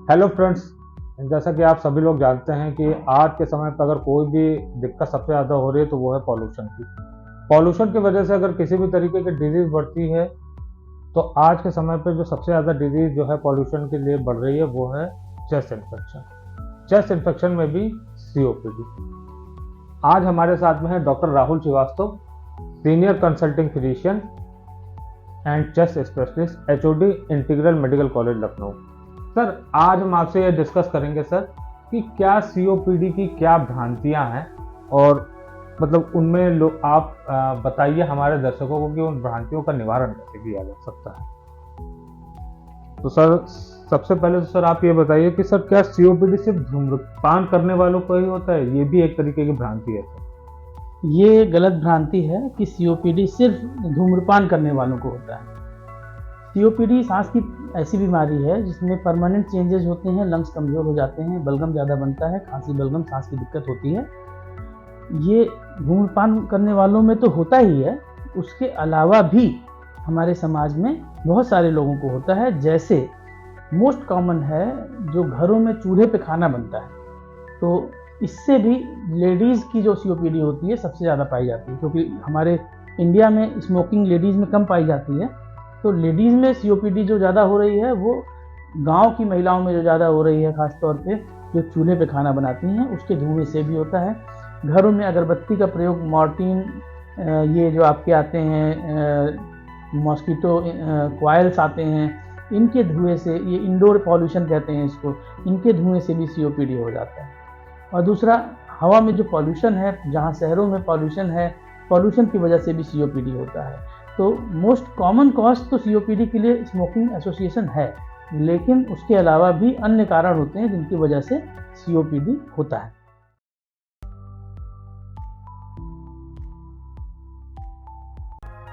Hello friends, जैसा कि आप सभी लोग जानते हैं कि आज के समय पर अगर कोई भी दिक्कत सबसे ज़्यादा हो रही है तो वो है पॉल्यूशन की। पॉल्यूशन की वजह से अगर किसी भी तरीके की डिजीज़ बढ़ती है तो आज के समय पे जो सबसे ज़्यादा डिजीज़ जो है पॉल्यूशन के लिए बढ़ रही है वो है चेस्ट इन्फेक्शन। चेस्ट इन्फेक्शन में भी सीओपीडी। आज हमारे साथ में है doctor Rahul Srivastava, senior consulting physician and chest specialist, HOD, integral medical college Lucknow. Sir, आज हम आपसे ये डिस्कस करेंगे सर कि क्या सीओपीडी की क्या भ्रांतियां हैं और मतलब उनमें लोग आप बताइए हमारे दर्शकों को कि उन भ्रांतियों का निवारण कैसे किया जा सकता है। तो सर, सबसे पहले तो सर आप ये बताइए कि सर क्या सीओपीडी सिर्फ धूम्रपान करने वालों को ही होता है? ये भी एक तरीके की भ्रांति है सर। ये गलत भ्रांति है कि सीओपीडी सिर्फ धूम्रपान करने वालों को होता है। सीओपीडी सांस की ऐसी बीमारी है जिसमें परमानेंट चेंजेस होते हैं, लंग्स कमज़ोर हो जाते हैं, बलगम ज़्यादा बनता है, खांसी बलगम सांस की दिक्कत होती है। ये धूम्रपान करने वालों में तो होता ही है, उसके अलावा भी हमारे समाज में बहुत सारे लोगों को होता है। जैसे मोस्ट कॉमन है जो घरों में चूल्हे पे खाना बनता है, तो इससे भी लेडीज़ की जो सीओपीडी होती है सबसे ज़्यादा पाई जाती है, क्योंकि हमारे इंडिया में स्मोकिंग लेडीज़ में कम पाई जाती है। तो लेडीज़ में सीओपीडी जो ज़्यादा हो रही है वो गांव की महिलाओं में जो ज़्यादा हो रही है, ख़ास तौर पे जो चूल्हे पे खाना बनाती हैं उसके धुएं से भी होता है। घरों में अगरबत्ती का प्रयोग, मॉर्टिन, ये जो आपके आते हैं मॉस्किटो कॉइल्स आते हैं, इनके धुएं से, ये इंडोर पॉल्यूशन कहते हैं इसको, इनके धुएं से भी सीओपीडी हो जाता है। और दूसरा, हवा में जो पॉल्यूशन है, जहाँ शहरों में पॉल्यूशन है, पॉल्यूशन की वजह से भी सीओपीडी होता है। तो मोस्ट कॉमन कॉज तो सीओपीडी के लिए स्मोकिंग एसोसिएशन है, लेकिन उसके अलावा भी अन्य कारण होते हैं जिनकी वजह से सीओपीडी होता है।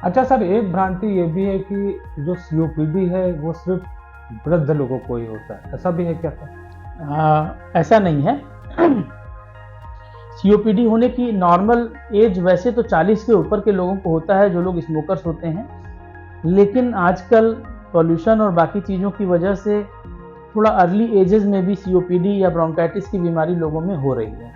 अच्छा सर, एक भ्रांति ये भी है कि जो सीओपीडी है वो सिर्फ वृद्ध लोगों को ही होता है, ऐसा भी है क्या सर? ऐसा नहीं है। सीओपीडी होने की नॉर्मल एज वैसे तो 40 के ऊपर के लोगों को होता है, जो लोग स्मोकर्स होते हैं, लेकिन आजकल पॉल्यूशन और बाकी चीज़ों की वजह से थोड़ा अर्ली एजेस में भी सीओपीडी या ब्रोंकाइटिस की बीमारी लोगों में हो रही है।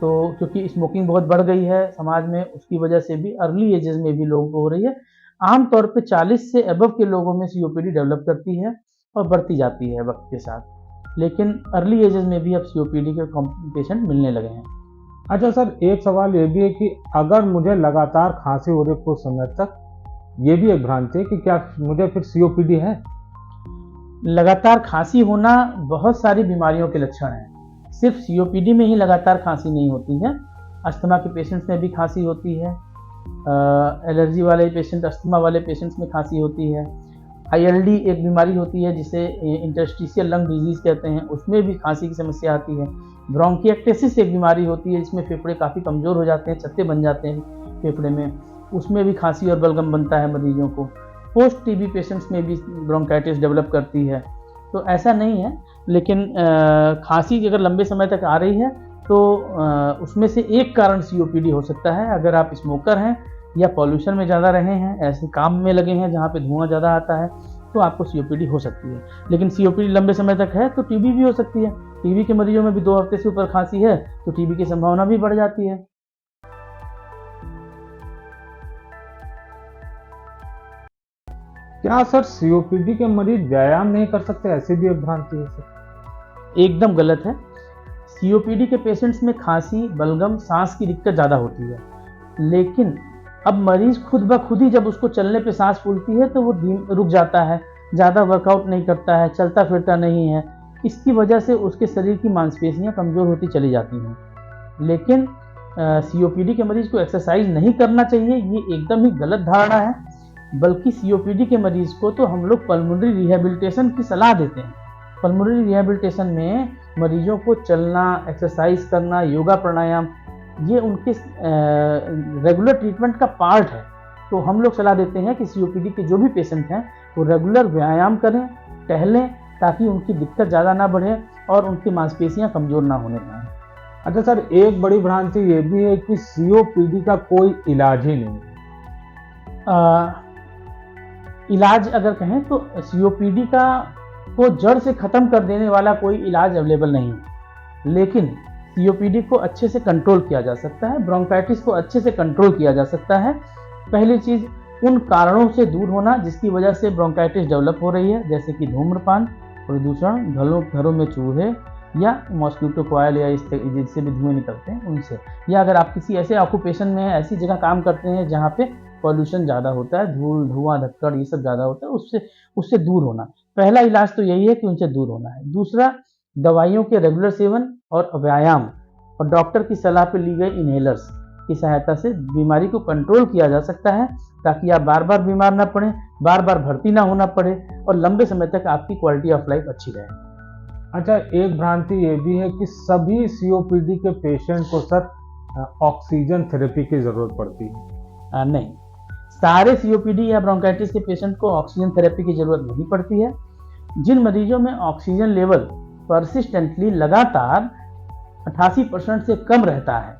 तो क्योंकि स्मोकिंग बहुत बढ़ गई है समाज में, उसकी वजह से भी अर्ली एजेस में भी लोगों को हो रही है। आमतौर पे 40 से अबव के लोगों में सीओपीडी डेवलप करती है और बढ़ती जाती है वक्त के साथ, लेकिन अर्ली एजेस में भी अब सीओपीडी के पेशेंट मिलने लगे हैं। अच्छा सर, एक सवाल ये भी है कि अगर मुझे लगातार खांसी हो रही कुछ समय तक, ये भी एक भ्रांति है कि क्या मुझे फिर सीओपीडी है? लगातार खांसी होना बहुत सारी बीमारियों के लक्षण हैं। सिर्फ सीओपीडी में ही लगातार खांसी नहीं होती है, अस्थमा के पेशेंट्स में भी खांसी होती है, एलर्जी वाले पेशेंट, अस्थमा वाले पेशेंट्स में खांसी होती है। आईएलडी एक बीमारी होती है जिसे इंटरस्टिशियल लंग डिजीज़ कहते हैं, उसमें भी खांसी की समस्या आती है। ब्रोंकिएक्टेसिस एक बीमारी होती है जिसमें फेफड़े काफ़ी कमज़ोर हो जाते हैं, चत्ते बन जाते हैं फेफड़े में, उसमें भी खांसी और बलगम बनता है मरीजों को। पोस्ट टीबी पेशेंट्स में भी ब्रोंकाइटिस डेवलप करती है। तो ऐसा नहीं है, लेकिन खांसी अगर लंबे समय तक आ रही है तो उसमें से एक कारण सीओपीडी हो सकता है। अगर आप स्मोकर हैं या पॉल्यूशन में ज़्यादा रहे हैं, ऐसे काम में लगे हैं जहाँ पे धुआं ज़्यादा आता है, तो आपको सीओपीडी हो सकती है। लेकिन सीओपीडी लंबे समय तक है तो टीबी भी हो सकती है। टीबी के मरीजों में भी 2 हफ्ते से ऊपर खांसी है तो टीबी की संभावना भी बढ़ जाती है। क्या सर सीओपीडी के मरीज व्यायाम नहीं कर सकते? ऐसी भी एक भ्रांति है सर। एकदम गलत है। सीओपीडी के पेशेंट्स में खांसी, बलगम, सांस की दिक्कत ज़्यादा होती है, लेकिन अब मरीज खुद ब खुद ही जब उसको चलने पे सांस फूलती है तो वो रुक जाता है, ज़्यादा वर्कआउट नहीं करता है, चलता फिरता नहीं है। इसकी वजह से उसके शरीर की मांसपेशियां कमज़ोर होती चली जाती हैं। लेकिन सीओपीडी के मरीज को एक्सरसाइज नहीं करना चाहिए, ये एकदम ही गलत धारणा है। बल्कि सीओपीडी के मरीज को तो हम लोग पल्मोनरी रिहैबिलिटेशन की सलाह देते हैं। पल्मोनरी रिहैबिलिटेशन में मरीजों को चलना, एक्सरसाइज करना, योगा, प्राणायाम, ये उनके रेगुलर ट्रीटमेंट का पार्ट है। तो हम लोग सलाह देते हैं कि सीओपीडी के जो भी पेशेंट हैं वो रेगुलर व्यायाम करें, टहलें, ताकि उनकी दिक्कत ज़्यादा ना बढ़े और उनकी मांसपेशियां कमज़ोर ना होने पाएँ। अच्छा सर, एक बड़ी भ्रांति ये भी है कि सीओपीडी का कोई इलाज ही नहीं है। इलाज अगर कहें तो सीओपीडी का को जड़ से खत्म कर देने वाला कोई इलाज अवेलेबल नहीं है, लेकिन सीओपीडी को अच्छे से कंट्रोल किया जा सकता है, ब्रोंकाइटिस को अच्छे से कंट्रोल किया जा सकता है। पहली चीज, उन कारणों से दूर होना जिसकी वजह से ब्रोंकाइटिस डेवलप हो रही है, जैसे कि धूम्रपान, प्रदूषण, घरों में चूहे या मॉस्किटो कॉयल या जिससे भी धुएं निकलते हैं उनसे, या अगर आप किसी ऐसे ऑक्यूपेशन में हैं, ऐसी जगह काम करते हैं जहाँ पे पॉल्यूशन ज़्यादा होता है, धूल धुआं धक्कड़ ये सब ज़्यादा होता है, उससे दूर होना। पहला इलाज तो यही है कि उनसे दूर होना है। दूसरा, दवाइयों के रेगुलर सेवन और व्यायाम और डॉक्टर की सलाह पर ली गई इनहेलर्स की सहायता से बीमारी को कंट्रोल किया जा सकता है, ताकि आप बार बार बीमार ना पड़े, बार बार भर्ती ना होना पड़े और लंबे समय तक आपकी क्वालिटी ऑफ लाइफ अच्छी रहे। अच्छा, एक भ्रांति ये भी है कि सभी सीओपीडी के पेशेंट को सर ऑक्सीजन थेरेपी की जरूरत पड़ती है? नहीं, सारे सीओपीडी या ब्रोंकाइटिस के पेशेंट को ऑक्सीजन थेरेपी की जरूरत नहीं पड़ती है। जिन मरीजों में ऑक्सीजन लेवल परसिस्टेंटली लगातार 88% से कम रहता है,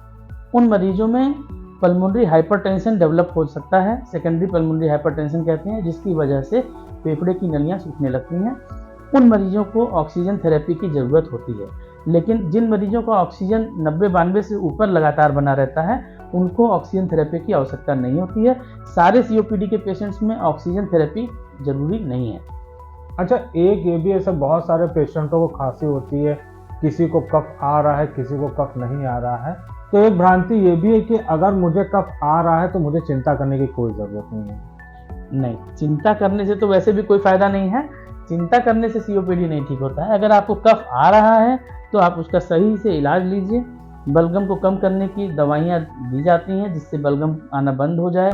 उन मरीजों में पल्मोनरी हाइपरटेंशन डेवलप हो सकता है, सेकेंडरी पल्मोनरी हाइपरटेंशन कहते हैं, जिसकी वजह से फेफड़े की नलियां सूखने लगती हैं। उन मरीजों को ऑक्सीजन थेरेपी की ज़रूरत होती है। लेकिन जिन मरीजों का ऑक्सीजन 90-92 से ऊपर लगातार बना रहता है, उनको ऑक्सीजन थेरेपी की आवश्यकता नहीं होती है। सारे सीओपीडी के पेशेंट्स में ऑक्सीजन थेरेपी जरूरी नहीं है। अच्छा, एक ये भी है सर, बहुत सारे पेशेंटों को खांसी होती है, किसी को कफ आ रहा है, किसी को कफ नहीं आ रहा है, तो एक भ्रांति ये भी है कि अगर मुझे कफ आ रहा है तो मुझे चिंता करने की कोई ज़रूरत नहीं है। नहीं, चिंता करने से तो वैसे भी कोई फायदा नहीं है। चिंता करने से सीओपीडी नहीं ठीक होता है। अगर आपको कफ आ रहा है तो आप उसका सही से इलाज लीजिए। बलगम को कम करने की दवाइयाँ दी जाती हैं जिससे बलगम आना बंद हो जाए।